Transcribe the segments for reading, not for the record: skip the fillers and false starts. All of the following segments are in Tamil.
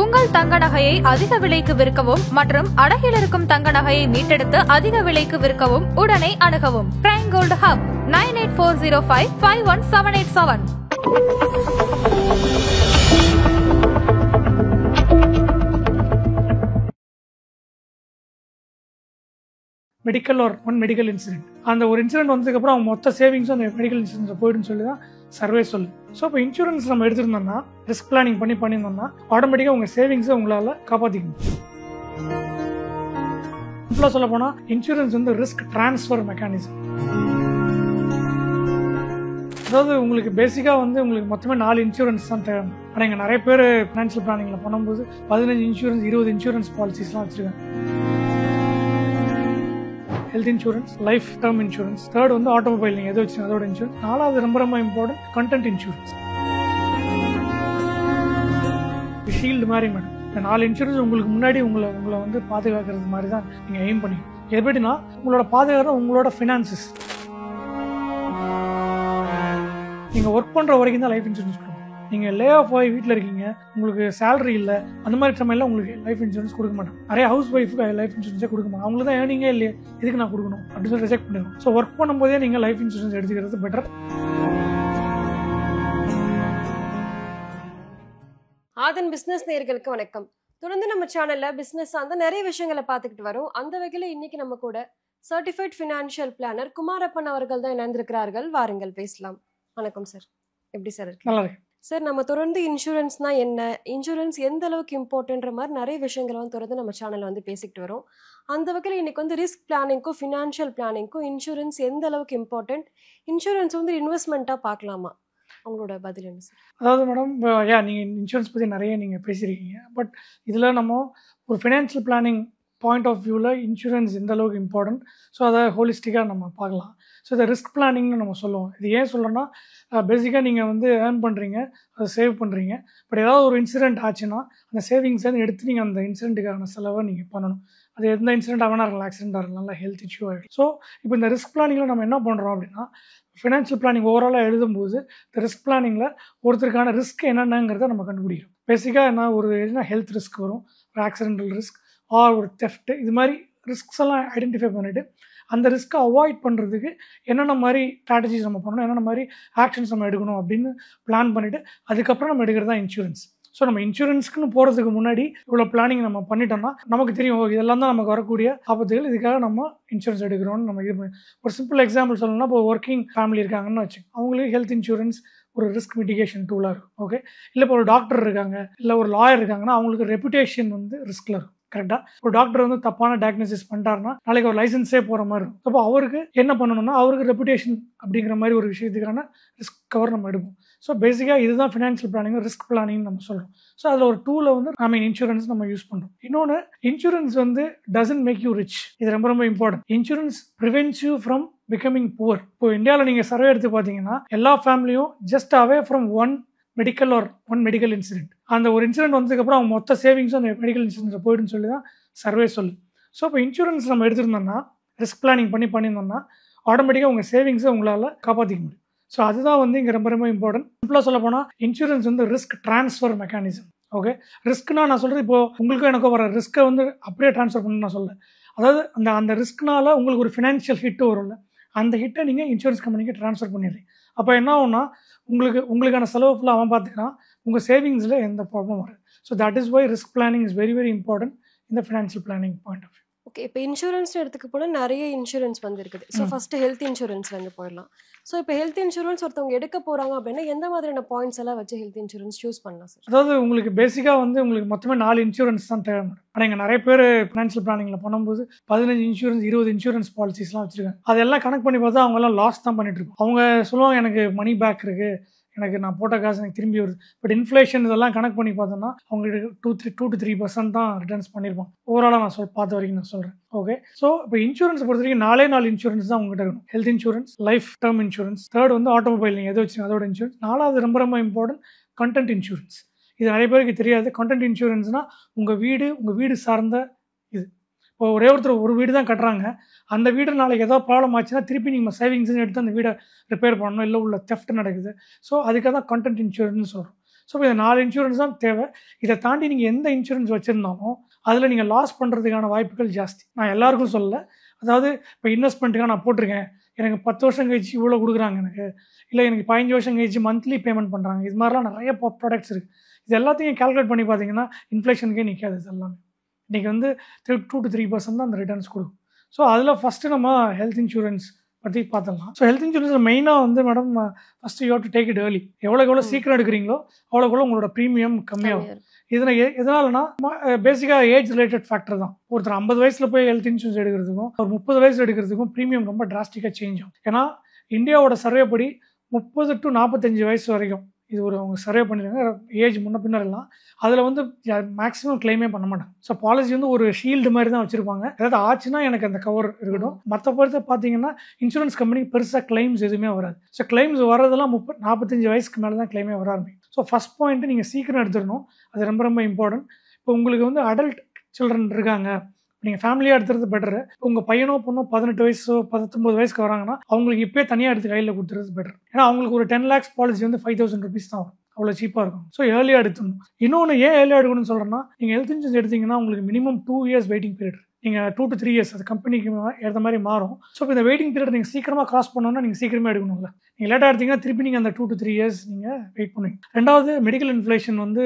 உங்கள் தங்க நகையை அதிக விலைக்கு விற்கவும் மற்றும் அடகில் இருக்கும் தங்க நகையை மீட்டெடுத்து அதிக விலைக்கு விற்கவும் உடனே அணுகவும். Prime gold hub 9840551787. மெடிக்கல் ஒரு மெடிக்கல் இன்சிடென்ட், அந்த ஒரு இன்சிடென்ட் வந்ததுக்கப்புறம் அவங்க மொத்த சேவிங்ஸும் அந்த மெடிக்கல் இன்சூரன்ஸில் போயிடுன்னு சொல்லி தான் சர்வே சொல்லு. ஸோ இப்போ இன்சூரன்ஸ் நம்ம எடுத்துருந்தோம்னா, ரிஸ்க் பிளானிங் பண்ணியிருந்தோம்னா ஆட்டோமேட்டிக்காக உங்கள் சேவிங்ஸை உங்களால் காப்பாற்றிக்க முடியும். சிம்பிளாக சொல்ல போனால் இன்சூரன்ஸ் வந்து ரிஸ்க் டிரான்ஸ்ஃபர் மெக்கானிசம். அதாவது உங்களுக்கு பேசிக்காக வந்து உங்களுக்கு மொத்தமே 4 இன்சூரன்ஸ் தான் தேவை. ஆனால் இங்கே நிறைய பேர் ஃபினான்ஷியல் பிளானிங்கில் பண்ணும்போது 15 இன்சூரன்ஸ் 20 இன்சூரன்ஸ் பாலிசிஸ்லாம் வச்சுருக்காங்க. Health insurance, life term insurance, third வந்து ஆட்டோமொபைல் நீங்கள் எது வச்சு அதோட இன்சூரன்ஸ், 4வது ரொம்ப ரொம்ப இம்பார்ட்டன்ட் கண்டென்ட் இன்சூரன்ஸ். ஷீல்டு மாதிரி மேடம், இந்த 4 இன்சூரன்ஸ் உங்களுக்கு முன்னாடி உங்களை வந்து பாதுகாக்கிறது மாதிரி தான் நீங்கள் எய்ம் பண்ணி. எப்படின்னா உங்களோட பாதுகாப்பு உங்களோட ஃபினான்சஸ். நீங்கள் ஒர்க் பண்ணுற வரைக்கும் தான் லைஃப் இன்சூரன்ஸ் கொடுக்கும். நீங்கள் லே ஆஃப் ஆகி வீட்டில் இருக்கீங்க, உங்களுக்கு சேலரி இல்லை, அந்த மாதிரி சமையலாம் உங்களுக்கு லைஃப் இன்சூரன்ஸ் கொடுக்க மாட்டாங்க. நிறைய ஹவுஸ் ஒய்ஃபுக்கு லைஃப் இன்சூரன்ஸே கொடுக்க மாட்டாங்க. அவங்களுக்கு தான் ஏர்னிங்கே இல்லையே, இதுக்கு நான் கொடுக்கணும் அப்படின்னு சொல்லி ரிஜெக்ட் பண்ணிடுவோம். ஸோ ஒர்க் பண்ணும்போதே நீங்கள் லைஃப் இன்சூரன்ஸ் எடுத்துக்கிறது பெட்டர். ஆதன் பிசினஸ் நேயர்களுக்கு வணக்கம். தொடர்ந்து நம்ம சேனல்ல பிசினஸ் சார்ந்த நிறைய விஷயங்களை பார்த்துக்கிட்டு வரோம். அந்த வகையில இன்னைக்கு நம்ம கூட சர்டிஃபைட் ஃபினான்ஷியல் பிளானர் குமாரப்பன் அவர்கள் தான் இணைந்திருக்கிறார்கள். வாருங்கள் பேசலாம். வணக்கம் சார், எப்படி சார் இருக்கு? நல்லா இருக்கு சார். நம்ம தொடர்ந்து இன்சூரன்ஸ்னா என்ன, இன்சூரன்ஸ் எந்த அளவுக்கு இம்பார்ட்டன்ற மாதிரி நிறைய விஷயங்களை வந்து தொடர்ந்து நம்ம சேனல்ல வந்து பேசிக்கிட்டு வரோம். அந்த வகையில் இன்னைக்கு வந்து ரிஸ்க் பிளானிங்க்கும் ஃபினான்ஷியல் பிளானிங்க்கும் இன்சூரன்ஸ் எந்த அளவுக்கு இம்பார்ட்டன்ட், இன்சூரன்ஸ் வந்து இன்வெஸ்ட்மெண்ட்டாக பார்க்கலாமா, அவங்களோட பதில் என்ன சார்? அதாவது மேடம், நீங்கள் இன்சூரன்ஸ் பற்றி நிறைய நீங்கள் பேசியிருக்கீங்க. பட் இதில் நம்ம ஒரு ஃபினான்ஷியல் பிளானிங் பாயிண்ட் ஆஃப் வியூவில் இன்சூரன்ஸ் எந்த அளவுக்கு இம்பார்ட்டன்ட், ஸோ அதை ஹோலிஸ்டிக்காக நம்ம பார்க்கலாம். ஸோ இதை ரிஸ்க் பிளானிங்னு நம்ம சொல்லுவோம். இது ஏன் சொல்கிறோன்னா, பேசிக்காக நீங்கள் வந்து ஏர்ன் பண்ணுறீங்க, அதை சேவ் பண்ணுறீங்க. பட் ஏதாவது ஒரு இன்சிடென்ட் ஆச்சுன்னா அந்த சேவிங்ஸை எடுத்து நீங்கள் அந்த இன்சிடென்ட்டுக்கான செலவை நீங்கள் பண்ணணும். அது எந்த இன்சிடென்ட் ஆகனா இருக்கலாம், ஆக்சிடென்ட்டாக இருக்கலாம், இல்லை ஹெல்த் இஷ்யூ ஆகிடும். ஸோ இப்போ இந்த ரிஸ்க் பிளானிங்கில் நம்ம என்ன பண்ணுறோம் அப்படின்னா, ஃபினான்ஷியல் பிளானிங் ஓவராலாக எழுதும்போது இந்த ரிஸ்க் பிளானிங்கில் ஒருத்தருக்கான ரிஸ்க் என்னென்னங்கிறத நம்ம கண்டுபிடிக்கிறோம். பேசிக்காக என்ன ஒரு ஹெல்த் ரிஸ்க் வரும், ஒரு ஆக்சிடென்டல் ரிஸ்க் ஆர் ஒரு தெஃப்ட், இது மாதிரி ரிஸ்க்ஸ் எல்லாம் ஐடென்டிஃபை பண்ணிவிட்டு அந்த ரிஸ்க்கை அவாய்ட் பண்ணுறதுக்கு என்னென்ன மாதிரி ஸ்ட்ராட்டஜிஸ் நம்ம பண்ணணும், என்னென்ன மாதிரி ஆக்ஷன்ஸ் நம்ம எடுக்கணும் அப்படின்னு பிளான் பண்ணிவிட்டு அதுக்கப்புறம் நம்ம எடுக்கிறது தான் இன்சூரன்ஸ். ஸோ நம்ம இன்சூரன்ஸ்க்குன்னு போகிறதுக்கு முன்னாடி இவ்வளோ பிளானிங் நம்ம பண்ணிட்டோம்னா நமக்கு தெரியும் இதெல்லாம் தான் நமக்கு வரக்கூடிய ஆபத்துகள், இதுக்காக நம்ம இன்சூரன்ஸ் எடுக்கிறோம்னு நம்ம இது பண்ணி. ஒரு சிம்பிள் எக்ஸாம்பிள் சொல்லணும்னா, இப்போ ஒர்க்கிங் ஃபேமிலி இருக்காங்கன்னு வச்சு அவங்களுக்கு ஹெல்த் இன்சூரன்ஸ் ஒரு ரிஸ்க் மிட்டிகேஷன் டூலாக இருக்கும். ஓகே, இல்லை இப்போ ஒரு டாக்டர் இருக்காங்க, இல்லை ஒரு லாயர் இருக்காங்கன்னா அவங்களுக்கு ரெப்புடேஷன் வந்து ரிஸ்கில் இருக்கும். கரெக்டாக ஒரு டாக்டர் வந்து தப்பான டயக்னோசிஸ் பண்ணிட்டாருன்னா நாளைக்கு ஒரு லைசன்ஸே போகிற மாதிரி இருக்கும். அப்போ அவருக்கு என்ன பண்ணணும்னா, அவருக்கு ரெப்புடேஷன் அப்படிங்கிற மாதிரி ஒரு விஷயத்துக்கான ரிஸ்க் கவர் நம்ம எடுப்போம். ஸோ பேசிக்காக இதுதான் ஃபினான்ஷியல் பிளானிங், ரிஸ்க் பிளானிங் நம்ம சொல்கிறோம். ஸோ அதில் ஒரு டூலை வந்து இன்சூரன்ஸ் நம்ம யூஸ் பண்ணுறோம். இன்னொன்று, இன்சூரன்ஸ் வந்து டசன்ட் மேக் யூ ரிச். இது ரொம்ப ரொம்ப important. Insurance prevents you from becoming poor. இப்போ இந்தியாவில் நீங்கள் சர்வே எடுத்து பார்த்தீங்கன்னா எல்லா ஃபேமிலியும் just away from one medical incident. அந்த ஒரு இன்சிடென்ட் வந்ததுக்கப்புறம் அவங்க மொத்த சேவிங்ஸும் அந்த மெடிக்கல் இன்சூரன்ஸில் போயிடுன்னு சொல்லி தான் சர்வே சொல்லு. ஸோ இப்போ இன்சூரன்ஸ் நம்ம எடுத்துருந்தோம்னா, ரிஸ்க் பிளானிங் பண்ணியிருந்தோம்னா ஆட்டோமேட்டிக்காக உங்கள் சேவிங்ஸை உங்களால் காப்பாற்றிக்க முடியும். ஸோ அதுதான் வந்து இங்கே ரொம்ப ரொம்ப இம்பார்ட்டன்ட். சிம்பிளாக சொல்ல போனால் இன்சூரன்ஸ் வந்து ரிஸ்க் டிரான்ஸ்ஃபர் மெக்கானிசம். ஓகே, ரிஸ்க்னா நான் சொல்கிறது இப்போ உங்களுக்கும் எனக்கும் வர ரிஸ்க்கை வந்து அப்படியே ட்ரான்ஸ்ஃபர் பண்ணணும்னு நான் சொல்ல. அதாவது அந்த ரிஸ்க்னால உங்களுக்கு ஒரு ஃபினான்ஷியல் ஹிட் வரும்ல, அந்த ஹிட்டை நீங்கள் இன்சூரன்ஸ் கம்பெனிக்கு ட்ரான்ஸ்ஃபர் பண்ணிடுறீங்க. அப்போ என்ன ஆகும்னா, உங்களுக்கான செலவு ஃபுல்லாக அவன் பார்த்துக்கிறான், உங்கள் சேவிங்ஸில் எந்த ப்ராப்ளம் வரும். So that is why risk planning is very very important இந்த financial planning point of view. Okay, இப்போ இன்சூரன்ஸ் எடுத்துக்க போனால் நிறைய இன்சூரன்ஸ் வந்து இருக்குது. ஸோ ஃபஸ்ட்டு ஹெல்த் இன்சூரன்ஸ்லேருந்து போயிடலாம். ஸோ இப்போ ஹெல்த் இன்சூரன்ஸ் ஒருத்தவங்க எடுக்க போகிறாங்க அப்படின்னா எந்த மாதிரியான பாயிண்ட்ஸ் எல்லாம் வச்சு ஹெல்த் இன்சூரன்ஸ் சூஸ் பண்ணலாம் சார்? அதாவது உங்களுக்கு பேசிக்காக வந்து உங்களுக்கு மொத்தமே 4 இன்சூரன்ஸ் தான் தேவை. ஆனால் இங்கே நிறைய பேர் ஃபினான்ஷியல் பிளானிங்கில் பண்ணும்போது 15 இன்சூரன்ஸ் 20 இன்சூரன்ஸ் பாலிசிஸ்லாம் வச்சுருக்காங்க. அதெல்லாம் கனெக்ட் பண்ணி பார்த்தா அவங்கெல்லாம் லாஸ் தான் பண்ணிட்டு இருக்கோம். அவங்க சொல்லுவாங்க எனக்கு மணி பேக் இருக்குது, எனக்கு நான் போட்ட காசு எனக்கு திரும்பி வருது. பட் இன்ஃப்ளேஷன் இதெல்லாம் கனெக்ட் பண்ணி பார்த்தோம்னா அவங்களுக்கு 2 to 3% தான் ரிட்டர்ன்ஸ் பண்ணியிருப்பாங்க. ஓவராலாக நான் பார்த்த வரைக்கும் நான் சொல்கிறேன். ஓகே, ஸோ இப்போ இன்சூரன்ஸ் பொறுத்த வரைக்கும் 4 இன்சூரன்ஸ் தான் உங்ககிட்ட இருக்கணும். Health insurance, life term insurance, third வந்து ஆட்டோமொபைல் நீங்கள் எது வச்சு அதோட இன்சூரன்ஸ், 4வது ரொம்ப ரொம்ப இம்பார்ட்டன்ட் கண்டென்ட் இன்சூரன்ஸ். இது நிறைய பேருக்கு தெரியாது. கண்டென்ட் இன்சூரன்ஸ்னால் உங்கள் வீடு சார்ந்த இது. இப்போ ஒருத்தர் ஒரு வீடு தான் கட்டுறாங்க, அந்த வீடு நாளைக்கு ஏதாவது ப்ராப்ளம் ஆச்சுன்னா திருப்பி நீங்கள் சேவிங்ஸ்ன்னு எடுத்து அந்த வீடை ரிப்பேர் பண்ணணும், இல்லை உள்ள தெஃப்ட் நடக்குது. ஸோ அதுக்காக தான் கண்டென்ட் இன்சூரன்ஸ் சொல்கிறோம். ஸோ இந்த 4 இன்சூரன்ஸ் தான் தேவை. இதை தாண்டி நீங்கள் எந்த இன்சூரன்ஸ் வச்சுருந்தாலும் அதில் நீங்கள் லாஸ் பண்ணுறதுக்கான வாய்ப்புகள் ஜாஸ்தி. நான் எல்லாருக்கும் சொல்லலை. அதாவது இப்போ இன்வெஸ்ட்மெண்ட்டுக்காக நான் போட்டிருக்கேன், எனக்கு 10 வருஷம் கழிச்சு இவ்வளோ கொடுக்குறாங்க எனக்கு, இல்லை எனக்கு 15 வருஷம் கழிச்சு மந்த்லி பேமெண்ட் பண்ணுறாங்க. இது மாதிரிலாம் நிறைய ப்ராடக்ட்ஸ் இருக்குது. இது எல்லாத்தையும் கால்குலேட் பண்ணி பார்த்தீங்கன்னா இன்ஃப்ளேஷனுக்கே நிற்காது. இது எல்லாமே இன்றைக்கி வந்து 2 to 3% தான் அந்த ரிட்டர்ன்ஸ் கொடுக்கும். ஸோ அதில் ஃபஸ்ட்டு நம்ம ஹெல்த் இன்சூரன்ஸ் பற்றி பார்த்துடலாம். ஸோ ஹெல்த் இன்சூரன்ஸில் மெயினாக வந்து madam first you have to take it early. எவ்வளோ சீக்கிரம் எடுக்கிறீங்களோ அவ்வளோக்குள்ள உங்களோட ப்ரீமியம் கம்மியாகும். இதில் எதனாலனா பேசிக்காக ஏஜ் ரிலேட்டட் ஃபேக்டர் தான். ஒருத்தர் 50 வயசில் போய் ஹெல்த் இன்சூரன்ஸ் எடுக்கிறதுக்கும் ஒரு 30 வயசில் எடுக்கிறதுக்கும் ப்ரீமியம் ரொம்ப டிராஸ்டிக்காக சேஞ்ச் ஆகும். ஏன்னா இந்தியாவோட சர்வே படி 30 to 45 வயசு வரைக்கும் இது ஒரு அவங்க சர்வே பண்ணிடுறாங்க. ஏஜ் முன்ன பின்னர் எல்லாம் அதில் வந்து மேக்ஸிமம் கிளைமே பண்ண மாட்டாங்க. ஸோ பாலிசி வந்து ஒரு ஷீல்டு மாதிரி தான் வச்சுருப்பாங்க. ஏதாவது ஆச்சுன்னா எனக்கு அந்த கவர் இருக்கட்டும். மற்ற பொறுத்த பார்த்தீங்கன்னா இன்சூரன்ஸ் கம்பெனிக்கு பெருசாக கிளைம்ஸ் எதுவுமே வராது. ஸோ கிளைம்ஸ் வரதெல்லாம் 45 வயசுக்கு மேலே தான் கிளைமே வர ஆரம்பிக்கும். ஸோ ஃபஸ்ட் பாயிண்ட்டு நீங்கள் சீக்கிரம் எடுத்துடணும். அது ரொம்ப ரொம்ப இம்பார்ட்டன்ட். இப்போ உங்களுக்கு வந்து அடல்ட் சில்ட்ரன் இருக்காங்க, நீங்கள் ஃபேமிலியாக எடுத்துறது பெட்டரு. உங்கள் பையனோ பொண்ணோ 18 வயசோ 19 வயசுக்கு வராங்கன்னா அவங்களுக்கு இப்போயே தனியாக எடுத்து கையில் கொடுத்துறது பெட்டர். ஏன்னா அவங்களுக்கு ஒரு 10 lakhs பாலிசி வந்து 5,000 rupees தான் வரும். அவ்வளோ சீப்பாக இருக்கும். ஸோ ஏர்லியாக எடுத்துடணும். இன்னொன்று ஏன் ஏர்லியாக எடுக்கணும்னு சொல்கிறேன்னா, நீங்கள் ஹெல்த் இன்சூரன்ஸ் எடுத்தீங்கன்னா உங்களுக்கு மினிமம் 2 years வெயிட்டிங் பீரியட். நீங்கள் 2 to 3 years அது கம்பெனிக்கு ஏற்ற மாதிரி மாறும். ஸோ இப்போ இந்த வெயிட்டிங் பீரியட் நீங்கள் சீக்கிரமாக கிராஸ் பண்ணணும்னா நீங்கள் சீக்கிரமாக எடுக்கணும்ல. நீங்கள் லேட்டாக எடுத்தீங்கன்னா திருப்பி நீங்கள் அந்த 2 to 3 years நீங்கள் வெயிட் பண்ணுவீங்க. ரெண்டாவது மெடிக்கல் இன்ஃப்ளேஷன் வந்து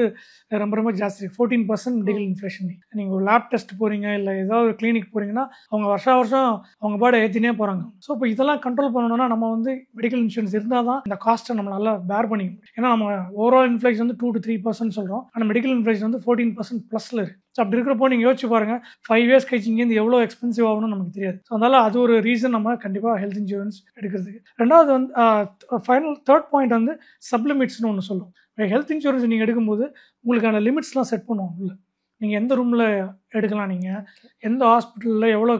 ரொம்ப ரொம்ப ஜாஸ்தி. 14% மெடிக்கல் இன்ஃப்ளேஷன். நீங்கள் ஒரு லேப் டெஸ்ட் போகிறீங்க இல்லை ஏதாவது ஒரு கிளினிக் போகிறீங்கன்னா அவங்க வருஷம் அவங்க பாட ஏற்றினே போகிறாங்க. ஸோ இப்போ இதெல்லாம் கண்ட்ரோல் பண்ணணும்னா நம்ம வந்து மெடிக்கல் இன்சூரன்ஸ் இருந்தால் தான் இந்த காஸ்ட்டை நம்ம நல்லா பேர் பண்ணிக்க முடியும். ஏன்னா நம்ம ஓவரால் இன்ஃப்ளேஷன் வந்து 2 to 3% சொல்கிறோம். ஆனால் மெடிக்கல் இன்ஃப்ளேஷன் வந்து 14% ப்ளஸில் இருக்குது. ஸோ அப்படி இருக்கிறப்போ நீங்கள் யோசிச்சு பாருங்கள், 5 years கழிச்சு இங்கேருந்து எவ்வளோ எக்ஸ்பென்சிவ் ஆகணும்னு நமக்கு தெரியாது. ஸோ அதனால் அது ஒரு ரீசன் நம்ம கண்டிப்பாக ஹெல்த் இன்சூரன்ஸ் எடுக்கிறதுக்கு. ரெண்டாவது வந்து தேர்ட் பாயிண்ட் வந்து சப்லிமிட்ஸ்னு ஒன்று சொல்லுவோம். ஹெல்த் இன்சூரன்ஸ் நீங்கள் எடுக்கும்போது உங்களுக்கான லிமிட்ஸ்லாம் செட் பண்ணுவோம். இல்லை நீங்கள் எந்த ரூமில் எடுக்கலாம், நீங்கள் எந்த ஹாஸ்பிட்டலில் எவ்வளோ,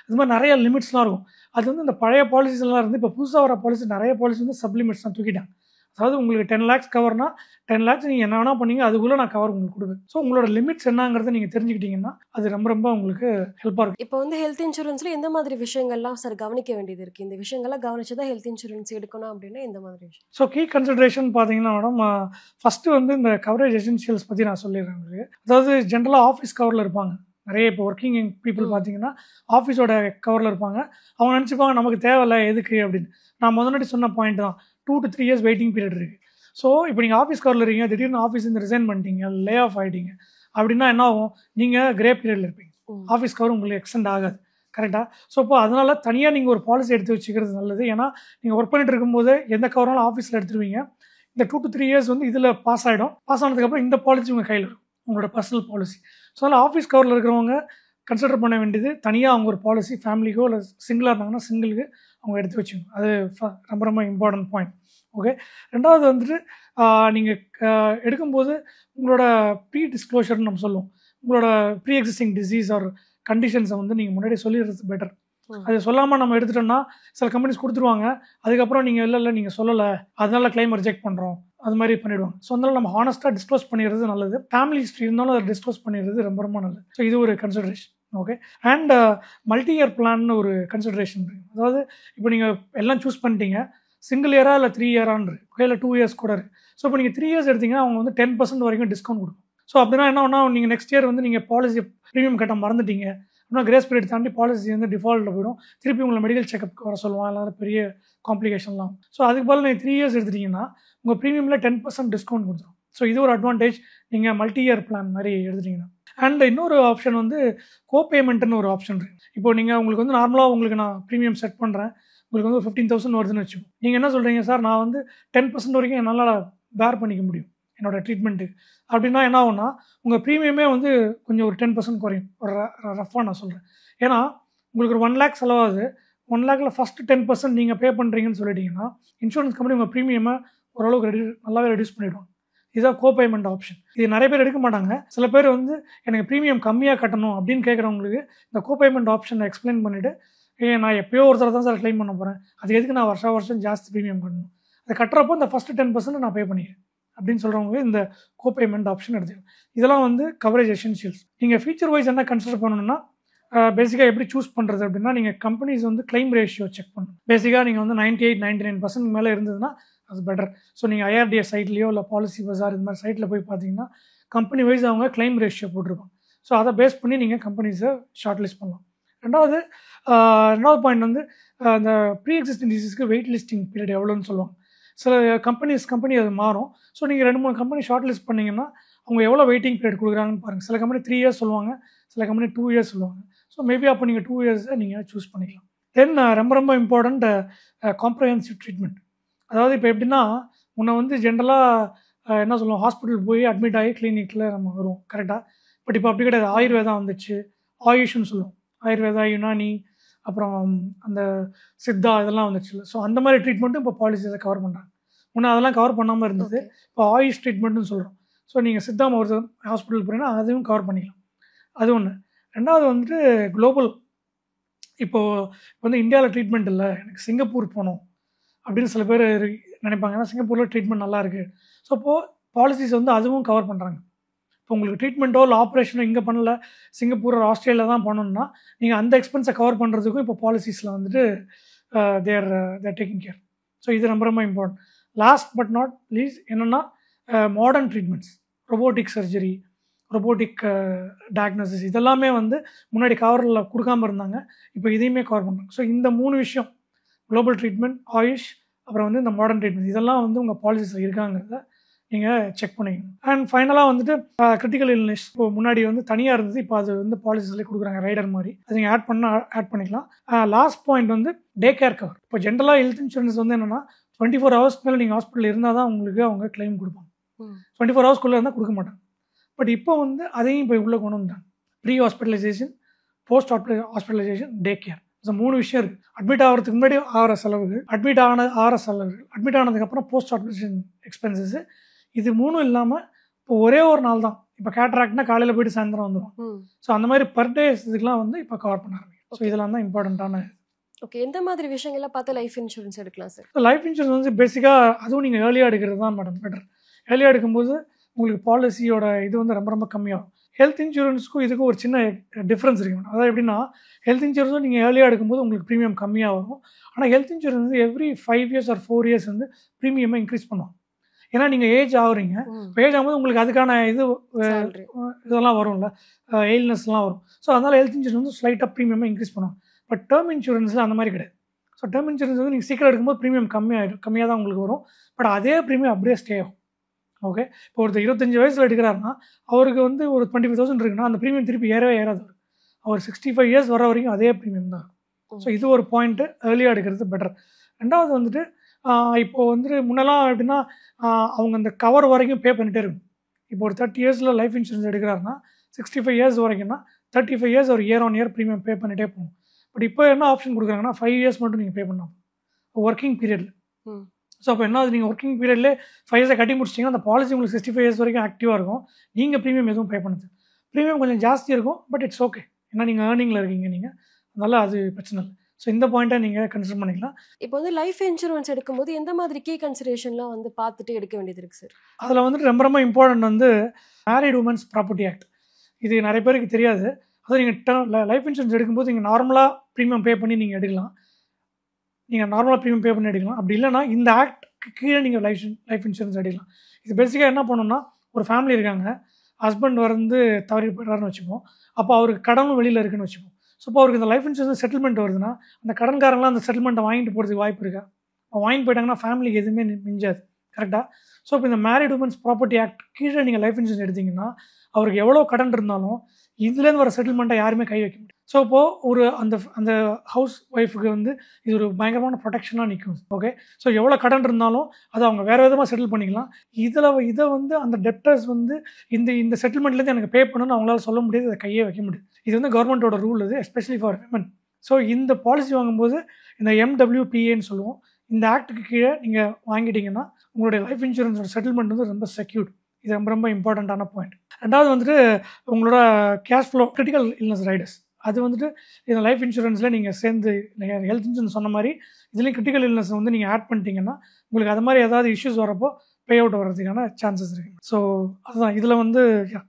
இது மாதிரி நிறைய லிமிட்ஸ்லாம் இருக்கும். அது வந்து இந்த பழைய பாலிசிஸ்லாம் இருந்து இப்போ புதுசாக வர பாலிசி நிறைய பாலிசி வந்து சப்லிமிட்ஸ் தான் தூக்கிட்டாங்க. அதாவது உங்களுக்கு 10 lakhs கவர்னா 10 lakhs நீங்கள் என்ன வேணால் பண்ணீங்க, அதுக்குள்ளே நான் கவர் உங்களுக்கு கொடுப்பேன். ஸோ உங்களோட லிமிட்ஸ் என்னங்கிறத நீங்கள் தெரிஞ்சுக்கிட்டீங்கன்னா அது ரொம்ப ரொம்ப உங்களுக்கு ஹெல்ப்பாக இருக்கும். இப்போ வந்து ஹெல்த் இன்சூரன்ஸில் எந்த மாதிரி விஷயங்கள்லாம் சார் கவனிக்க வேண்டியது இருக்குது? இந்த விஷயங்கள்லாம் கவனிச்சு தான் ஹெல்த் இன்சூரன்ஸ் எடுக்கணும் அப்படின்னா எந்த மாதிரி விஷயம்? ஸோ கீ கன்சிடரேஷன் பார்த்தீங்கன்னா மேடம், ஃபஸ்ட்டு வந்து இந்த கவரேஜ் எசென்ஷியல்ஸ் பற்றி நான் சொல்லிடுறேன் உங்களுக்கு. அதாவது ஜென்ரலாக ஆஃபீஸ் கவரில் இருப்பாங்க நிறைய. இப்போ ஒர்க்கிங் பீப்புள் பார்த்தீங்கன்னா ஆஃபீஸோட கவரில் இருப்பாங்க. அவங்க நினச்சிப்பாங்க நமக்கு தேவையில்லை எதுக்கு அப்படின்னு. நான் முதல்ல சொன்ன பாயிண்ட் தான், 2 to 3 years வெயிட்டிங் பீரியட் இருக்குது. ஸோ இப்போ நீங்கள் ஆஃபீஸ் கவரில் இருக்கீங்க, திடீர்னு ஆஃபீஸ் வந்து ரிசைன் பண்ணிட்டீங்க, லே ஆஃப் ஆகிட்டீங்க அப்படின்னா என்ன ஆகும், நீங்கள் கிரே பீரியடில் இருப்பீங்க. ஆஃபீஸ் கவர் உங்களுக்கு எக்ஸ்டெண்ட் ஆகாது. கரெக்டாக? ஸோ இப்போ அதனால் தனியாக நீங்கள் ஒரு பாலிசி எடுத்து வச்சுக்கிறது நல்லது. ஏன்னா நீங்கள் ஒர்க் பண்ணிட்டு இருக்கும்போது எந்த கவராலும் ஆஃபீஸில் எடுத்துருவீங்க. இந்த 2 to 3 years வந்து இதில் பாஸ் ஆகிடும். பாஸ் ஆனதுக்கப்புறம் இந்த பாலிசி உங்கள் கையில் இருக்கும், உங்களோட பர்சனல் பாலிசி. ஸோ அதனால் ஆஃபீஸ் கவரில் இருக்கிறவங்க கன்சிடர் பண்ண வேண்டியது தனியாக அவங்க ஒரு பாலிசி, ஃபேமிலிக்கோ இல்லை சிங்கிளாக இருந்தாங்கன்னா சிங்கிளுக்கு அவங்க எடுத்து வச்சுக்கணும். அது ரொம்ப ரொம்ப இம்பார்ட்டன்ட் பாயிண்ட். ஓகே. ரெண்டாவது வந்துட்டு நீங்கள் எடுக்கும்போது உங்களோட ப்ரீ டிஸ்க்ளோஷர்னு நம்ம சொல்லுவோம். உங்களோட ப்ரீ எக்ஸிஸ்டிங் டிசீஸ் ஆர் கண்டிஷன்ஸை வந்து நீங்கள் முன்னாடி சொல்லிடுறது பெட்டர். அது சொல்லாமல் நம்ம எடுத்துட்டோம்னா சில கம்பெனிஸ் கொடுத்துருவாங்க, அதுக்கப்புறம் நீங்கள் இல்லை நீங்கள் சொல்லலை அதனால கிளைம் ரிஜெக்ட் பண்ணுறோம் அது மாதிரி பண்ணிவிடுவாங்க. ஸோ அதனால நம்ம ஹானஸ்ட்டாக டிஸ்க்ளோஸ் பண்ணிடுறது நல்லது. ஃபேமிலி ஹிஸ்ட்ரி இருந்தாலும் அதை டிஸ்க்ளோஸ் பண்ணிடுறது ரொம்ப ரொம்ப நல்லது. ஸோ இது ஒரு consideration. Okay. And multi year பிளான்னு ஒரு கன்சிடரேஷன் இருக்குது. அதாவது இப்போ நீங்கள் எல்லாம் சூஸ் பண்ணிட்டீங்க, சிங்கிள் இயரா இல்லை 3 year கையில் 2 years கூட இருக்குது. ஸோ இப்போ நீங்கள் 3 years எடுத்தீங்கன்னா அவங்க வந்து 10% வரைக்கும் டிஸ்கவுண்ட் கொடுக்கும். ஸோ அப்படின்னா என்ன ஒன்றா, நீங்கள் நெக்ஸ்ட் இயர் வந்து நீங்கள் பாலிசி ப்ரீமியம் கட்ட மறந்துட்டீங்க அப்படின்னா கிரேஸ் பீரியட் தாண்டி பாலிசி வந்து டிஃபால்ட்டில் போயிடும். திருப்பி உங்களை மெடிக்கல் செக்அப் வர சொல்லுவாங்க, எல்லாரும் பெரிய காம்ப்ளிகேஷன்லாம். ஸோ அதுக்கு பதில் நீங்கள் 3 years எடுத்துட்டிங்கன்னா உங்கள் ப்ரீமியமில் 10% டிஸ்கவுண்ட் கொடுத்துரும். ஸோ இது ஒரு அட்வான்டேஜ் நீங்கள் மல்டி இயர் பிளான் மாதிரி எடுத்துட்டிங்கன்னா. அண்ட் இன்னொரு ஆப்ஷன் வந்து கோபேமெண்ட்னு ஒரு ஆப்ஷன் இருக்குது. இப்போ நீங்கள் உங்களுக்கு வந்து நார்மலாக உங்களுக்கு நான் ப்ரீமியம் செட் பண்ணுறேன், உங்களுக்கு வந்து 15,000 வருதுன்னு வச்சுக்கோங்க. நீங்கள் என்ன சொல்கிறீங்க, சார் நான் வந்து 10% வரைக்கும் என்னால் பேர் பண்ணிக்க முடியும் என்னோடய ட்ரீட்மெண்ட்டுக்கு அப்படின்னா என்ன ஆகும்னா உங்கள் ப்ரீமியமே வந்து கொஞ்சம் ஒரு 10% குறையும். ஒரு ரஃபாக நான் சொல்கிறேன். ஏன்னா உங்களுக்கு ஒரு 1 lakh செலவாகுது, 1 lakhல ஃபஸ்ட்டு 10% நீங்கள் பே பண்ணுறீங்கன்னு சொல்லிட்டீங்கன்னா இன்சூரன்ஸ் கம்பெனி உங்கள் ப்ரீமியமை ஓரளவுக்கு நல்லாவே ரெடியூஸ் பண்ணிவிடுவாங்க. இதுதான் கோபேமெண்ட் ஆப்ஷன். இது நிறைய பேர் எடுக்க மாட்டாங்க. சில பேர் வந்து எனக்கு ப்ரீமியம் கம்மியாக கட்டணும் அப்படின்னு கேட்குறவங்களுக்கு இந்த கோபேமெண்ட் ஆப்ஷனை எக்ஸ்பிளைன் பண்ணிவிட்டு, நான் எப்போயோ ஒருத்தர் தான் சார் கிளைம் பண்ண போகிறேன், அது எதுக்கு நான் வருஷம் ஜாஸ்தி ப்ரீமியம் கட்டணும், அதை கட்டுறப்போ இந்த ஃபஸ்ட்டு 10% நான் பே பண்ணிக்கிறேன் அப்படின்னு சொல்கிறவங்க இந்த கோபேமெண்ட் ஆப்ஷன் எடுத்துக்கலாம். இதெல்லாம் வந்து கவரேஜ் எசென்ஷியல்ஸ். நீங்கள் ஃபீச்சர் வைஸ் என்ன கன்சிடர் பண்ணணும்னா, பேசிக்காக எப்படி சூஸ் பண்ணுறது அப்படின்னா நீங்கள் கம்பெனிஸ் வந்து கிளைம் ரேஷியோ செக் பண்ணணும். பேசிக்காக நீங்கள் வந்து 98-99% மேலே இருந்ததுன்னா அது பெட்டர். ஸோ நீங்கள் ஐஆர்டிஎஸ் சைட்லேயோ இல்லை பாலிசி பஜார் இது மாதிரி சைட்டில் போய் பார்த்தீங்கன்னா கம்பெனி வைஸ் அவங்க கிளைம் ரேஷியோ போட்டிருப்பாங்க. ஸோ அதை பேஸ் பண்ணி நீங்கள் கம்பெனிஸை ஷார்ட் லிஸ்ட் பண்ணலாம். ரெண்டாவது பாயிண்ட் வந்து அந்த ப்ரீ எக்ஸிஸ்டிங் டிசீஸ்க்கு வெயிட் லிஸ்டிங் பீரியட் எவ்வளோன்னு சொல்லுவாங்க. சில கம்பெனி அது மாறும். ஸோ நீங்கள் 2-3 கம்பெனி ஷார்ட் லிஸ்ட் பண்ணிங்கன்னா அவங்க எவ்வளோ வெயிட்டிங் பீரியட் கொடுக்குறாங்கன்னு பாருங்கள். சில கம்பெனி 3 இயர்ஸ் சொல்லுவாங்க, சில கம்பெனி 2 இயர்ஸ் சொல்லுவாங்க. ஸோ மேபி அப்போ நீங்கள் 2 இயர்ஸை நீங்கள் சூஸ் பண்ணிக்கலாம். தென் ரொம்ப இம்பார்ட்டண்ட் காம்ப்ரஹென்சிவ் ட்ரீட்மெண்ட். அதாவது இப்போ எப்படின்னா முன்ன வந்து ஜென்ரலாக என்ன சொல்லுவோம், ஹாஸ்பிட்டல் போய் அட்மிட் ஆகி கிளினிக்கில் நம்ம வருவோம் கரெக்டாக. பட் இப்போ அப்படி கிடையாது. ஆயுர்வேதா வந்துச்சு, ஆயுஷ்னு சொல்லுவோம். ஆயுர்வேதா, யுனானி, அப்புறம் அந்த சித்தா இதெல்லாம் வந்துச்சு. ஸோ அந்த மாதிரி ட்ரீட்மெண்ட்டும் இப்போ பாலிசிஸை கவர் பண்ணுறாங்க. முன்னே அதெல்லாம் கவர் பண்ணாமல் இருந்தது. இப்போ ஆயுஷ் ட்ரீட்மெண்ட்னு சொல்கிறோம். ஸோ நீங்கள் சித்தா ஒரு ஹாஸ்பிட்டல் போனீங்கன்னா அதையும் கவர் பண்ணிக்கலாம். அது ஒன்று. ரெண்டாவது வந்துட்டு குளோபல். இப்போது வந்து இந்தியாவில் ட்ரீட்மெண்ட் இல்லை, எனக்கு சிங்கப்பூர் போகணும் அப்படின்னு சில பேர் நினைப்பாங்க. ஏன்னா சிங்கப்பூரில் ட்ரீட்மெண்ட் நல்லா இருக்குது. ஸோ இப்போது பாலிசிஸ் வந்து அதுவும் கவர் பண்ணுறாங்க. இப்போ உங்களுக்கு ட்ரீட்மெண்ட்டோ இல்லை ஆப்ரேஷனோ இங்கே பண்ணல, சிங்கப்பூர் ஆஸ்திரேலியா தான் பண்ணணும்னா நீங்கள் அந்த எக்ஸ்பென்ஸை கவர் பண்ணுறதுக்கும் இப்போ பாலிசிஸில் வந்துட்டு தேர் டேக்கிங் கேர். ஸோ இது ரொம்ப important. Last but not least என்னென்னா modern treatments, robotic surgery, robotic diagnosis இதெல்லாமே வந்து முன்னாடி கவரில் கொடுக்காமல் இருந்தாங்க. இப்போ இதையுமே கவர் பண்ணுறாங்க. ஸோ இந்த 3 விஷயம், குளோபல் ட்ரீட்மெண்ட், ஆயுஷ், அப்புறம் வந்து இந்த மாடர்ன் ட்ரீட்மெண்ட், இதெல்லாம் வந்து உங்கள் பாலிசிஸில் இருக்காங்கிறத நீங்கள் செக் பண்ணிக்கணும். அண்ட் ஃபைனலாக வந்துட்டு கிரிட்டிக்கல் இல்னஸ். இப்போ முன்னாடி வந்து தனியாக இருந்தது, இப்போ அது வந்து பாலிசிஸ்லேயே கொடுக்குறாங்க ரைடர் மாதிரி. அது நீங்கள் ஆட் பண்ணிக்கலாம். லாஸ்ட் பாயிண்ட் வந்து டே கேர் கவர். இப்போ ஜென்ரலாக ஹெல்த் இன்சூரன்ஸ் வந்து என்னென்னா 24 ஹவர்ஸ்க்கு மேலே நீங்கள் ஹாஸ்பிட்டல் இருந்தால் தான் உங்களுக்கு அவங்க கிளைம் கொடுப்பாங்க. 24 ஹவர்ஸ்க்குள்ளே இருந்தால் கொடுக்க மாட்டாங்க. பட் இப்போ வந்து அதையும் இப்போ உள்ளே கொண்டு வந்துட்டாங்க. Pre hospitalisation, post hospitalisation, day care. So 3 விஷயம் இருக்குது. அட்மிட் ஆகிறதுக்கு முன்னாடி ஆகிற செலவுகள், அட்மிட் ஆனதுக்கப்புறம் போஸ்ட் ஹாஸ்பிட்டலைசேஷன் எக்ஸ்பென்சஸ். இது 3 இல்லாமல் இப்போ ஒரே ஒரு நாள் தான். இப்போ கேட்ராக்ட்னா காலையில் போய்ட்டு சாயந்தரம் வந்துடும். ஸோ அந்த மாதிரி பர் டே இதுக்கெலாம் வந்து இப்போ கவர் பண்ண ஆரம்பிக்கும். ஸோ இதெல்லாம் தான் இம்பார்ட்டண்ட்டான. ஓகே, எந்த மாதிரி விஷயங்கள்லாம் பார்த்து லைஃப் இன்சூரன்ஸ் எடுக்கலாம் சார்? லைஃப் இன்சூரன்ஸ் வந்து பேசிக்காக அதுவும் நீங்கள் ஏர்லியாக எடுக்கிறது தான் மேடம் பெட்டர். ஏர்லியாக எடுக்கும்போது உங்களுக்கு பாலிசியோட இது வந்து ரொம்ப கம்மியாகும். ஹெல்த் இன்சூரன்ஸுக்கும் இதுக்கும் ஒரு சின்ன டிஃப்ரென்ஸ் இருக்கு மேடம். அதாவது எப்படின்னா ஹெல்த் இன்சூரன்ஸும் நீங்கள் ஏர்லியாக எடுக்கும்போது உங்களுக்கு ப்ரீமியம் கம்மியாக வரும். ஆனால் ஹெல்த் இன்சூரன்ஸ் வந்து எவ்ரி 5 இயர்ஸ் ஆர் 4 இயர்ஸ் வந்து ப்ரீமியமாக இன்க்ரீஸ் பண்ணுவாங்க. ஏன்னா நீங்கள் ஏஜ் ஆகுறீங்க. இப்போ ஏஜ் ஆகும்போது உங்களுக்கு அதுக்கான இதெல்லாம் வரும்ல, எயில்னஸ்லாம் வரும். ஸோ அதனால் ஹெல்த் இன்சூரன்ஸ் வந்து ஸ்லைட்டாக ப்ரீமியமாக இன்க்ரீஸ் பண்ணுவாங்க. பட் டேர்ம் இன்சூரன்ஸில் அந்த மாதிரி கிடையாது. ஸோ டேர்ம் இன்சூரன்ஸ் வந்து நீங்கள் சீக்கிரம் எடுக்கும்போது ப்ரீமியம் கம்மியாக தான் உங்களுக்கு வரும். பட் அதே ப்ரீமியம் அப்படியே ஸ்டே ஆகும். ஓகே, இப்போ ஒருத்தர் 25 வயசில் எடுக்கிறாருன்னா அவருக்கு வந்து ஒரு 25,000 இருக்குன்னா அந்த ப்ரீமியம் திருப்பி ஏறாது. அவர் 65 இயர்ஸ் வர வரைக்கும் அதே ப்ரீமியம் தான். ஸோ இது ஒரு பாயிண்ட்டு, ஏர்லியாக எடுக்கிறது பெட்டர். ரெண்டாவது வந்துட்டு இப்போது வந்துட்டு முன்னெல்லாம் எப்படின்னா அவங்க அந்த கவர் வரைக்கும் பே பண்ணிகிட்டே இருக்கும். இப்போ ஒரு 30 இயர்ஸில் லைஃப் இன்சூரன்ஸ் எடுக்கிறாருன்னா 65 இயர்ஸ் வரைக்கும்னா 35 இயர்ஸ் ஒரு இயர் ஆன் இயர் ப்ரீமியம் பே பண்ணிகிட்டே போகும். பட் இப்போ என்ன ஆப்ஷன் கொடுக்குறாங்கன்னா 5 இயர்ஸ் மட்டும் நீங்கள் பே பண்ணலாம் ஒர்க்கிங் பீரியடில். ஸோ அப்போ என்ன, நீங்கள் ஒர்க்கிங் பீரியட்லேயே 5 இயர்ஸை கட்டி முடிச்சிட்டிங்கன்னா அந்த பாலிசி உங்களுக்கு 65 இயர்ஸ் வரைக்கும் ஆக்டிவாக இருக்கும். நீங்கள் ப்ரீமியம் எதுவும் பே பண்ணுது. ப்ரீமியம் கொஞ்சம் ஜாஸ்தி இருக்கும், பட் இட்ஸ் ஓகே. ஏன்னா நீங்கள் ஏர்னிங்கில் இருக்கீங்க நீங்கள், அதனால் அது பிரச்சனை இல்லை. ஸோ இந்த பாயிண்ட்டை நீங்கள் கன்சிடர் பண்ணிக்கலாம். இப்போ வந்து லைஃப் இன்சூரன்ஸ் எடுக்கும்போது எந்த மாதிரி கீ கன்சிடரேஷன்லாம் வந்து பார்த்துட்டு எடுக்க வேண்டியது இருக்குது சார்? அதில் வந்துட்டு ரொம்ப இம்பார்ட்டன்ட் வந்து மேரிட் உமன்ஸ் ப்ராப்பர்ட்டி ஆக்ட். இது நிறைய பேருக்கு தெரியாது. அதாவது நீங்கள் லைஃப் இன்சூரன்ஸ் எடுக்கும்போது நீங்கள் நார்மலாக ப்ரீமியம் பே பண்ணி நீங்கள் எடுக்கலாம். அப்படி இல்லைனா இந்த ஆக்ட்க்கு கீழே நீங்கள் லைஃப் இன்சூரன்ஸ் எடுக்கலாம். இது பேசிக்காக என்ன பண்ணணும்னா, ஒரு ஃபேமிலி இருக்காங்க, ஹஸ்பண்ட் வந்து தவறி போய்றாருன்னு வச்சுப்போம். அப்போ அவருக்கு கடனும் வெளியில் இருக்குன்னு வச்சுப்போம். ஸோ இப்போ அவருக்கு இந்த லைஃப் இன்சூரன்ஸ் செட்டில்மெண்ட் வருதுன்னா அந்த கடன்காரங்களாம் அந்த செட்டில்மெண்ட்டை வாங்கிட்டு போகிறதுக்கு வாய்ப்பு இருக்கா? வாங்கிட்டு போயிட்டாங்கன்னா ஃபேமிலிக்கு எதுவுமே மிஞ்சாது. கரெக்டாக? ஸோ இப்போ இந்த மேரிட் உமன்ஸ் ப்ராப்பர்ட்டி ஆக்ட் கீழே நீங்கள் லைஃப் இன்சூரன்ஸ் எடுத்திங்கன்னா அவருக்கு எவ்வளோ கடன் இருந்தாலும் இதுலேருந்து வர செட்டில்மெண்ட்டை யாருமே கை வைக்க முடியும். ஸோ இப்போது ஒரு அந்த ஹவுஸ் ஒய்ஃபுக்கு வந்து இது ஒரு பயங்கரமான ப்ரொடெக்ஷனாக நிற்கும். ஓகே, ஸோ எவ்வளோ கடன் இருந்தாலும் அதை அவங்க வேறு விதமாக செட்டில் பண்ணிக்கலாம். இதை வந்து அந்த டெப்டர்ஸ் வந்து இந்த செட்டில்மெண்ட்லேருந்து எனக்கு பே பண்ணணும்னு அவங்களால சொல்ல முடியாது, அதை கையே வைக்க முடியாது. இது வந்து கவர்மெண்ட்டோட ரூல், இது எஸ்பெஷலி ஃபார் விமன். ஸோ இந்த பாலிசி வாங்கும்போது இந்த MWPAன்னு சொல்லுவோம், இந்த ஆக்டுக்கு கீழே நீங்கள் வாங்கிட்டீங்கன்னா உங்களுடைய லைஃப் இன்சூரன்ஸோட செட்டில்மெண்ட் வந்து ரொம்ப செக்யூர்ட். இது ரொம்ப இம்பார்ட்டண்ட்டான பாயிண்ட். ரெண்டாவது வந்துட்டு உங்களோட cash flow, critical illness Riders, அது வந்துட்டு இந்த லைஃப் இன்சூரன்ஸில் நீங்கள் சேர்ந்து ஹெல்த் இன்சூரன்ஸ் சொன்ன மாதிரி இதுலேயும் கிரிட்டிக்கல் இல்னஸ் வந்து நீங்கள் ஆட் பண்ணிட்டீங்கன்னா உங்களுக்கு அது மாதிரி ஏதாவது இஷ்யூஸ் வரப்போ பே அவுட் வர்றதுக்கான சான்சஸ் இருக்குது. ஸோ அதுதான் இதில் வந்து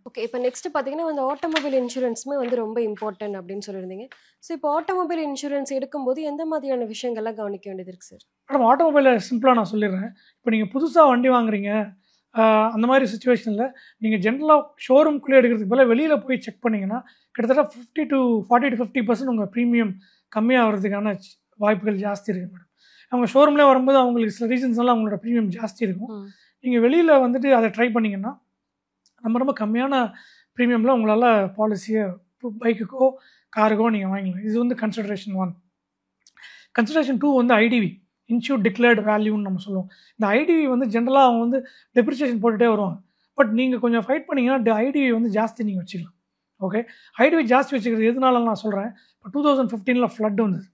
ஓகே. இப்போ நெக்ஸ்ட் பார்த்தீங்கன்னா இந்த ஆட்டோமொபைல் இன்சூரன்ஸுமே வந்து ரொம்ப இம்பார்ட்டன்ட் அப்படின்னு சொல்லியிருந்தீங்க. ஸோ இப்போ ஆட்டோமொபைல் இன்சூரன்ஸ் எடுக்கும்போது எந்த மாதிரியான விஷயங்கள்லாம் கவனிக்க வேண்டியது இருக்குது சார்? மேடம் ஆட்டோமொபைலை சிம்பிளாக நான் சொல்லிடுறேன். இப்போ நீங்கள் புதுசாக வண்டி வாங்குறீங்க, அந்த மாதிரி சுச்சுவேஷனில் நீங்கள் ஜென்ரலாக ஷோரூம்குள்ளே எடுக்கிறதுக்கு பதிலாக வெளியில் போய் செக் பண்ணிங்கன்னா கிட்டத்தட்ட 40 to 50% உங்கள் ப்ரீமியம் கம்மியாகிறதுக்கான வாய்ப்புகள் ஜாஸ்தி இருக்குது மேடம். அவங்க ஷோரூம்லேயே வரும்போது அவங்களுக்கு சில ரீசன்ஸ்னால அவங்களோட ப்ரீமியம் ஜாஸ்தி இருக்கும். நீங்கள் வெளியில் வந்துட்டு அதை ட்ரை பண்ணிங்கன்னா ரொம்ப கம்மியான ப்ரீமியமில் உங்களால் பாலிசியை பைக்குக்கோ காருக்கோ நீங்கள் வாங்கிக்கலாம். இது வந்து கன்சிடரேஷன் 1. கன்சிடரேஷன் 2 வந்து ஐடிவி, இன்சூர்ட் டிக்ளேர்டு வேல்யூன்னு நம்ம சொல்லுவோம். இந்த ஐடிவி வந்து ஜென்ரலாக அவங்க வந்து டெப்ரிசியேஷன் போட்டுகிட்டே வருவாங்க. பட் நீங்கள் கொஞ்சம் ஃபைட் பண்ணிங்கன்னா ஐடிவி வந்து ஜாஸ்தி நீங்கள் வச்சுக்கலாம். ஓகே, ஐடிவி ஜாஸ்தி வச்சுக்கிறது எதனால நான் சொல்கிறேன், இப்போ 2015 ஃப்ளட் வந்தது.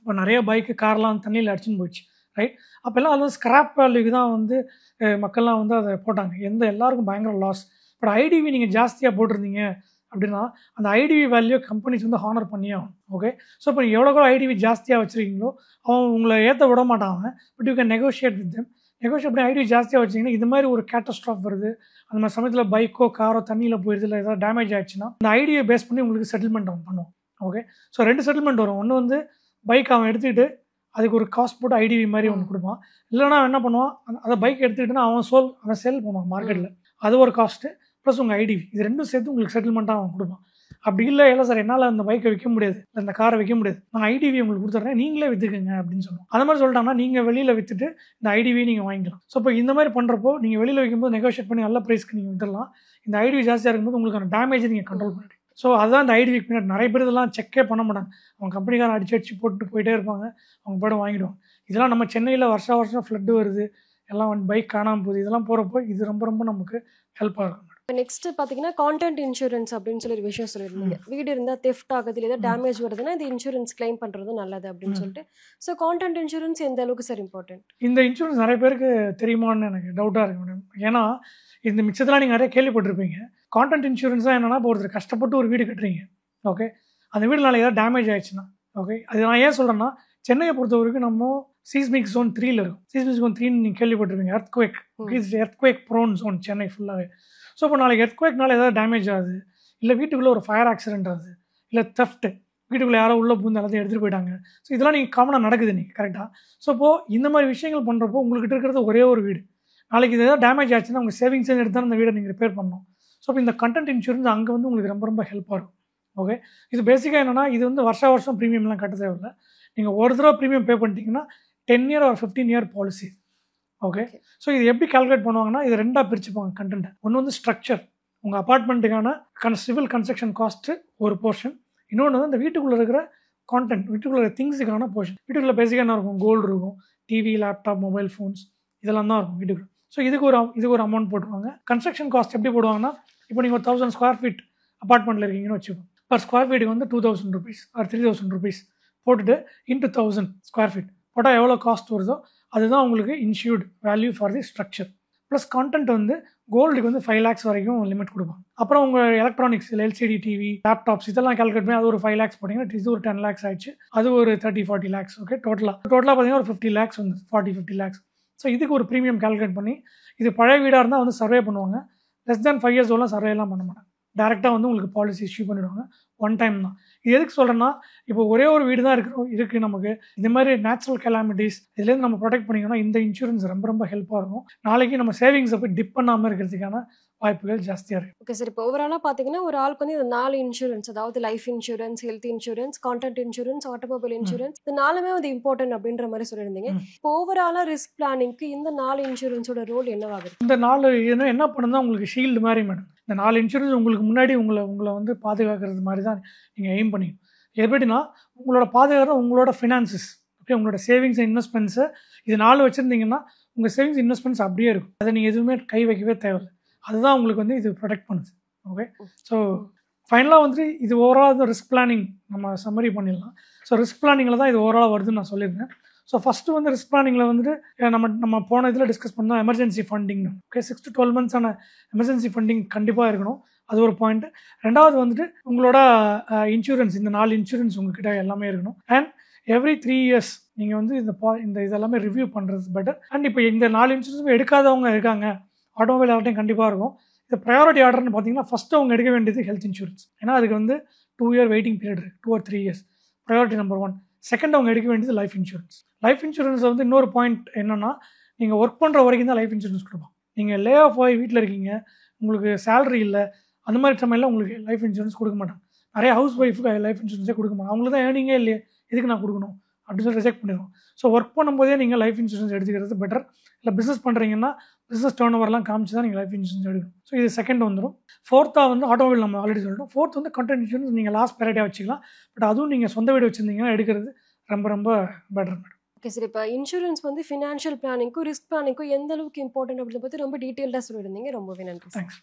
இப்போ நிறைய பைக்கு கார்லாம் தண்ணியில் அடிச்சுன்னு போயிடுச்சு, ரைட்? அப்போல்லாம் அது ஸ்கிராப் வேல்யூக்கு தான் வந்து மக்கள்லாம் வந்து அதை போட்டாங்க. எல்லாருக்கும் பயங்கர லாஸ். பட் ஐடிவி நீங்கள் ஜாஸ்தியாக போட்டிருந்தீங்க அப்படின்னா அந்த ஐடிவி வேல்யூ கம்பெனிஸ் வந்து ஹானர் பண்ணியே ஆகும். ஓகே, ஸோ இப்போ நீங்கள் எவ்வளோ ஐடிவி ஜாஸ்தியாக வச்சுருக்கீங்களோ அவன் உங்களை ஏற்ற விட மாட்டாங்க. But you can negotiate with them. Negotiate பண்ணி ஐடிவி ஜாஸ்தியாக வச்சிங்கன்னா இது மாதிரி ஒரு கேட்டஸ்ட்ராஃப் வருது, அந்த மாதிரி சமயத்தில் பைக்கோ காரோ தண்ணியில் போயிடுது, இல்லை ஏதாவது டேமேஜ் ஆகிடுச்சுன்னா அந்த ஐடியை பேஸ் பண்ணி உங்களுக்கு செட்டில்மெண்ட் அவன் பண்ணுவோம். ஓகே, ஸோ 2 செட்டில்மெண்ட் வரும். ஒன்று வந்து பைக் அவன் எடுத்துக்கிட்டு அதுக்கு ஒரு காஸ்ட் போட்டு ஐடிவி மாதிரி ஒன்று கொடுப்பான். இல்லைனா அவன் என்ன பண்ணுவான், அதை பைக் எடுத்துக்கிட்டுனா அவன் சேல் பண்ணுவான் மார்க்கெட்டில், அது ஒரு காஸ்ட்டு ப்ளஸ் உங்கள் ஐடிவி, இது ரெண்டும் சேர்த்து உங்களுக்கு செட்டில்மெண்ட்டாக அவன் கொடுப்பான். அப்படி இல்லை சார் என்னால் அந்த பைக்கை விற்க முடியாது, இந்த காரை விற்க முடியாது, நான் ஐடிவி உங்களுக்கு கொடுத்துட்றேன், நீங்களே விற்றுக்குங்க அப்படின்னு சொல்லுவோம். அந்த மாதிரி சொல்லிட்டாங்கன்னா நீங்கள் வெளியில் விற்றுட்டு இந்த ஐடிவி நீங்கள் வாங்கிக்கலாம். ஸோ இப்போ இந்த மாதிரி பண்ணுறப்போ நீங்கள் வெளியில் வைக்கும்போது நெகோஷியேட் பண்ணி நல்ல ப்ரைஸ்க்கு நீங்கள் விற்றுலாம். இந்த ஐடிவி ஜாஸ்தியாக இருக்கும்போது உங்களுக்கான டேமேஜை நீங்கள் கண்ட்ரோல் பண்ணிடுங்க. ஸோ அதுதான் இந்த ஐடிவிக்கு பின்னாடி நிறைய பேர் இதெல்லாம் செக்கே பண்ண மாட்டாங்க. அவங்க கம்பெனிக்காரன் அடிச்சு போட்டு போயிட்டே இருப்பாங்க, அவங்க போய்ட்டு வாங்கிடுவாங்க. இதெல்லாம் நம்ம சென்னையில் வருஷம் ஃப்ளட்டு வருது, எல்லாம் பைக் காணாமல் போகுது, இதெல்லாம் போகிறப்போ இது ரொம்ப நமக்கு ஹெல்ப்பாக இருக்கும். இப்போ நெக்ஸ்ட் பார்த்தீங்கன்னா கான்டென்ட் இன்சூரன்ஸ் அப்படின்னு சொல்லி ஒரு விஷயம் சொல்லியிருந்தீங்க. வீடு இருந்தால் தெஃப்ட் ஆகுது, இல்லை டேமேஜ் வருதுன்னா இந்த இன்சூரன்ஸ் கிளைம் பண்ணுறது நல்லது அப்படின்னு சொல்லிட்டு. ஸோ கான்டென்ட் இன்சூரன்ஸ் எந்த அளவுக்கு சார் இம்பார்ட்டன்ட்? இந்த இன்சூரன்ஸ் நிறைய பேருக்கு தெரியுமான்னு எனக்கு டவுட்டாக இருக்கு மேடம். ஏன்னா இந்த மிச்சத்தெல்லாம் நீங்கள் நிறைய கேள்விப்பட்டிருப்பீங்க. கான்டென்ட் இன்சூரன்ஸ் தான் என்னன்னா, இப்போ ஒருத்தர் கஷ்டப்பட்டு ஒரு வீடு கட்டுறீங்க, ஓகே, அந்த வீடு நாளைக்கு ஏதாவது டேமேஜ் ஆயிடுச்சுன்னா, ஓகே, அது நான் ஏன் சொல்கிறேன்னா சென்னையை பொறுத்த வரைக்கும் நம்ம சீஸ்மிக் ஜோன் 3ல் இருக்கும். சீஸ்மிக் ஜோன் 3 நீங்கள் கேள்விப்பட்டிருப்பீங்க. எர்த்குவேக் ப்ரோன் ஜோன் சென்னை ஃபுல்லாகவே. ஸோ இப்போ நாளைக்கு எர்த்குவேக்னால ஏதாவது டேமேஜ் ஆகுது, இல்லை வீட்டுக்குள்ளே ஒரு ஃபயர் ஆக்சிடென்ட் ஆகுது, இல்லை தெஃப்ட்டு, வீட்டுக்குள்ளே யாரோ உள்ளே பூந்து எல்லாத்தையும் எடுத்துகிட்டு போயிட்டாங்க. ஸோ இதெல்லாம் நீங்கள் காமனாக நடக்குது நீங்கள் கரெக்டாக. ஸோ இப்போது இந்த மாதிரி விஷயங்கள் பண்ணுறப்போ உங்கள்கிட்ட இருக்கிறது ஒரே ஒரு வீடு, நாளைக்கு இது ஏதாவது டேமேஜ் ஆச்சுன்னா உங்கள் சேவிங்ஸ் எடுத்து தான் அந்த வீடை நீங்கள் ரிப்பேர் பண்ணணும். ஸோ இப்போ இந்த கண்டென்ட் இன்சூரன்ஸ் அங்கே வந்து உங்களுக்கு ரொம்ப ஹெல்ப்பாக இருக்கும். ஓகே, இது பேசிக்காக என்னென்னா இது வந்து வருஷம் ப்ரீமியம்லாம் கட்ட தேவையில்லை. நீங்கள் ஒரு தடவை ப்ரீமியம் பே பண்ணிட்டீங்கன்னா 10 year or 15 year policy. Okay, so இது எப்படி கால்குலேட் பண்ணுவாங்கன்னா இது 2ஆக பிரிச்சுப்பாங்க கண்டென்ட்டை. ஒன்று வந்து ஸ்ட்ரக்சர், உங்கள் அப்பார்ட்மெண்ட்டுக்கான சிவில் கன்ஸ்ட்ரக்ஷன் காஸ்ட்டு ஒரு போர்ஷன், இன்னொன்று வந்து இந்த வீட்டுக்குள்ளே இருக்கிற கான்டென்ட், வீட்டுக்குள்ளே இருக்கிற திங்ஸுக்கான போர்ஷன். வீட்டுக்குள்ளே பேசிக்காக என்ன இருக்கும், கோல்டு இருக்கும், டிவி, லேப்டாப், மொபைல் ஃபோன்ஸ், இதெல்லாம் தான் இருக்கும் வீட்டுக்குள்ள. ஸோ இதுக்கு ஒரு அமௌண்ட் போட்டுருவாங்க. கன்ஸ்ட்ரக்ஷன் காஸ்ட் எப்படி போடுவாங்கன்னா, இப்போ நீங்கள் ஒரு 1000 square feet அப்பார்ட்மெண்ட்டில் இருக்கீங்கன்னு வச்சுக்கோங்க, பர் ஸ்கொயர் ஃபீட்டுக்கு வந்து 2000 rupees ஆர் 3000 rupees போட்டுட்டு இன்ட்டு 1000 square feet போட்டால் எவ்வளோ காஸ்ட் வருதோ அதுதான் உங்களுக்கு insured value for the structure. Plus content வந்து கோல்டுக்கு வந்து 5 lakhs வரைக்கும் லிமிட் கொடுப்பாங்க. அப்புறம் உங்கள் எலக்ட்ரானிக்ஸ், எல்சிடி டிவி, லேப்டாப்ஸ் இதெல்லாம் கால்குலேட் பண்ணி அது ஒரு 5 lakhs போட்டிங்கன்னா இது ஒரு 10 lakhs ஆயிடுச்சு, அது ஒரு 30-40 lakhs. ஓகே, டோட்டலாக பார்த்தீங்கன்னா ஒரு 50 lakhs வந்து 40-50 lakhs. ஸோ இதுக்கு ஒரு ப்ரீமியம் கால்குலேட் பண்ணி, இது பழைய வீடாக இருந்தால் வந்து சர்வே பண்ணுவாங்க, லெஸ் தேன் 5 years ஓலாம் சர்வேலாம் பண்ண மாட்டாங்க, டேரெக்டாக வந்து உங்களுக்கு பாலிசி இஷ்யூ பண்ணிவிடுவாங்க, ஒன் டைம் தான். இது எதுக்கு சொல்கிறேன்னா, இப்போ ஒரே ஒரு வீடு தான் இருக்குது நமக்கு, இந்த மாதிரி நேச்சுரல் கெலாமிட்டிஸ் இதுலேருந்து நம்ம ப்ரொடெக்ட் பண்ணிக்கணும், இந்த இன்சூரன்ஸ் ரொம்ப ஹெல்ப்பாக இருக்கும். நாளைக்கு நம்ம சேவிங்ஸை போய் டிப் பண்ணாமல் இருக்கிறதுக்கான வாய்ப்புகள் ஜாஸ்தியாக இருக்குது. ஓகே சார், இப்போ ஓவராலாக பார்த்தீங்கன்னா ஒரு ஆளுக்கு வந்து இந்த 4 இன்சூரன்ஸ், அதாவது life insurance, health insurance, content insurance, automobile insurance, இந்த 4மே வந்து இம்பார்ட்டன்ட் அப்படின்ற மாதிரி சொல்லியிருந்தீங்க. இப்போ ஓவராலாக ரிஸ்க் பிளானிங்க்கு இந்த 4 இன்சூரன்ஸோட ரோல் என்னவாகுது? இந்த 4 என்ன பண்ணுன்னா உங்களுக்கு ஷீல்டு மாதிரி மேடம். இந்த 4 இன்சூரன்ஸ் உங்களுக்கு முன்னாடி உங்களை வந்து பாதுகாக்கிறது மாதிரி தான் நீங்கள் எய்ம் பண்ணிக்கணும். எப்படின்னா உங்களோட பாதுகாப்பு உங்களோட ஃபினான்சஸ், ஓகே, உங்களோட சேவிங்ஸ் இன்வெஸ்ட்மெண்ட்ஸை இது 4 வச்சுருந்தீங்கன்னா உங்கள் சேவிங்ஸ் இன்வெஸ்ட்மெண்ட்ஸ் அப்படியே இருக்கும், அதை நீங்கள் எதுவுமே கை வைக்கவே தேவையில்லை. அதுதான் உங்களுக்கு வந்து இது ப்ரொடெக்ட் பண்ணுது. ஓகே, ஸோ ஃபைனலாக வந்துட்டு இது ஓவராலாக ரிஸ்க் பிளானிங் நம்ம சம்மரி பண்ணிடலாம். ஸோ ரிஸ்க் பிளானிங்கில் தான் இது ஓவராலாக வருதுன்னு நான் சொல்லியிருந்தேன். ஸோ ஃபஸ்ட்டு வந்து ரிஸ்க் பிளானிங்கில் வந்துட்டு நம்ம போன இதில் டிஸ்கஸ் பண்ணோம் எமர்ஜென்சி ஃபண்டிங்னு. Okay, 6 to 12 months emergency funding கண்டிப்பாக இருக்கணும், அது ஒரு பாயிண்ட்டு. ரெண்டாவது வந்துட்டு உங்களோட இன்சூரன்ஸ், இந்த 4 இன்சூரன்ஸ் உங்ககிட்ட எல்லாமே இருக்கணும். அண்ட் எவ்ரி 3 இயர்ஸ் நீங்கள் வந்து இந்த இதெல்லாமே ரிவ்யூ பண்ணுறது பெட்டர். அண்ட் இப்போ இந்த 4 இன்சூரன்ஸுமே எடுக்காதவங்க இருக்காங்க, ஆட்டோமொபைல் ஆர்ட்டையும் கண்டிப்பாக இருக்கும். இந்த ப்ரையாரிட்டி ஆர்டர்னு பார்த்தீங்கன்னா ஃபஸ்ட்டு அவங்க எடுக்க வேண்டியது ஹெல்த் இன்சூரன்ஸ். ஏன்னா அதுக்கு வந்து 2 இயர் வெயிட்டிங் பீரியட் இருக்குது, 2 or 3 years. Priority number 1. Second அவங்க எடுக்க வேண்டியது லைஃப் இன்சூரன்ஸ். லைஃப் இன்சூரன்ஸில் வந்து இன்னொரு பாயிண்ட் என்னென்னா, நீங்கள் ஒர்க் பண்ணுற வரைக்கும் தான் லைஃப் இன்சூரன்ஸ் கொடுப்பாங்க. நீங்கள் லே ஆஃப் ஆகி வீட்டில் இருக்கீங்க, உங்களுக்கு சேலரி இல்லை, அந்த மாதிரி சமயத்தில் உங்களுக்கு லைஃப் இன்சூரன்ஸ் கொடுக்க மாட்டாங்க. நிறைய ஹவுஸ் ஒய்ஃபுக்கு லைஃப் இன்சூரன்ஸே கொடுக்க மாட்டாங்க. அவங்களுக்கு தான் ஏர்னிங்கே இல்லையே, எதுக்கு நான் கொடுக்கணும் அப்படின்னு சொல்லி ரிஜெக்ட் பண்ணிடுவோம். ஸோ ஒர்க் பண்ணும்போதே நீங்கள் லைஃப் இன்சூரன்ஸ் எடுத்துக்கிறது பெட்டர். இல்லை பிஸ்னஸ் பண்ணுறீங்கன்னா பிஸ்னஸ் டர்ன் ஓவர்லாம் காமிச்சு தான் நீங்கள் லைஃப் இன்சூரன்ஸ் எடுக்கணும். ஸோ இது செகண்ட் வந்துடும். ஃபோர்த்தாக வந்து ஆட்டோமொபைல் நம்ம ஆல்ரெடி சொல்லிட்டோம். ஃபோர்த் வந்து கண்டென்ட் இன்சூரன்ஸ் நீங்கள் லாஸ்ட் ப்ரையாரிட்டியாக வச்சுக்கலாம். பட் அதுவும் நீங்கள் சொந்த வீடு வச்சுருந்தீங்கன்னா எடுக்கிறது ரொம்ப ரொம்ப பெட்டர் மேடம். ஓகே சார், இப்போ இன்சூரன்ஸ் வந்து ஃபினான்ஷியல் பிளானிங்க்கும் ரிஸ்க் பிளானிங்க்கும் எந்த அளவுக்கு இம்பார்ட்டன்ட் அப்படின்றத பற்றி ரொம்ப டீட்டெயில்டாக சொல்லியிருந்தீங்க. ரொம்பவே நன்றி சார். தேங்க்ஸ்.